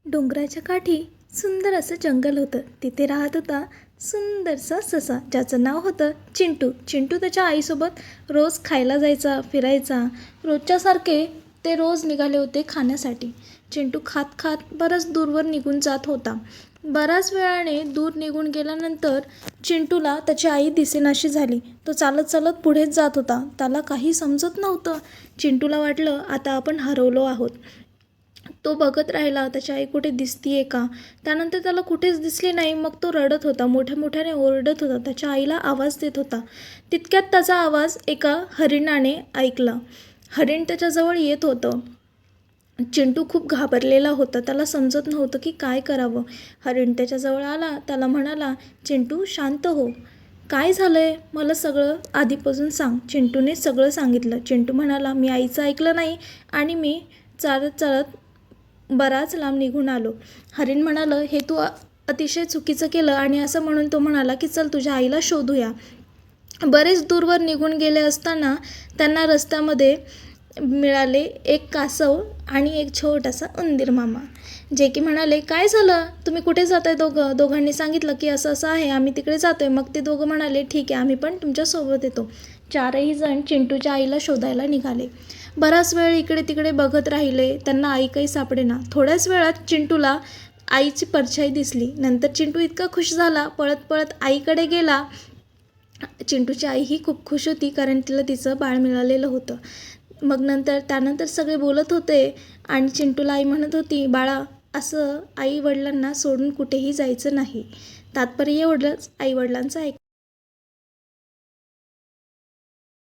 डोंगराच्या काठी सुंदर असं जंगल होतं. तिथे राहत होता सुंदरसा ससा, ज्याचं नाव होतं चिंटू. चिंटू त्याच्या आईसोबत रोज खायला जायचा, फिरायचा. रोजच्यासारखे ते रोज निघाले होते खाण्यासाठी. चिंटू खात खात बराच दूरवर निघून जात होता. बऱ्याच वेळाने दूर निघून गेल्यानंतर चिंटूला त्याची आई दिसेनाशी झाली. तो चालत चालत पुढेच जात होता. त्याला काही समजत नव्हतं. चिंटूला वाटलं आता आपण हरवलो आहोत. तो बघत राहिला त्याची आई कुठे दिसतीये का. त्यानंतर त्याला कुठेच दिसली नाही. मग तो रडत होता, मोठ्या मोठ्याने ओरडत होता, त्याच्या आईला आवाज देत होता. तितक्यात त्याचा आवाज एका हरिणाने ऐकला. हरिण त्याच्याजवळ येत होतं. चिंटू खूप घाबरलेला होता. त्याला समजत नव्हतं की काय करावं. हरिण त्याच्याजवळ आला. त्याला म्हणाला, चिंटू शांत हो. काय झालंय मला सगळं आधीपासून सांग. चिंटूने सगळं सांगितलं. चिंटू म्हणाला, मी आईचं ऐकलं नाही आणि मी चालत चालत बराच लांब निघून आलो. हरिण म्हणालं, हे तू अतिशय चुकीचं केलं. आणि असं म्हणून तो म्हणाला की चल तुझ्या आईला शोधूया. बरेच दूरवर निघून गेले असताना त्यांना रस्त्यामध्ये मिळाले एक कासव आणि एक छोटासा उंदीर मामा, जे की म्हणाले, काय झालं, तुम्ही कुठे जात आहे दोघांनी सांगितलं की असं असं आहे, आम्ही तिकडे जातोय. मग ते दोघं म्हणाले, ठीक आहे, आम्ही पण तुमच्यासोबत येतो. चारही जण चिंटूच्या आईला शोधायला निघाले. बराच वेळ इकडे तिकडे बघत राहिले. त्यांना आई काही सापडेना. थोड्याच वेळात चिंटूला आईची परछाई दिसली. नंतर चिंटू इतका खुश झाला, पळत पळत आईकडे गेला. चिंटूची आई ही खूप खुश होती, कारण तिला तिचं बाळ मिळालेलं होतं. मग त्यानंतर सगळे बोलत होते आणि चिंटूला आई म्हणत होती, बाळा, असं आई वडिलांना सोडून कुठेही जायचं नाही. तात्पर्य एवढंच, आई वडिलांचं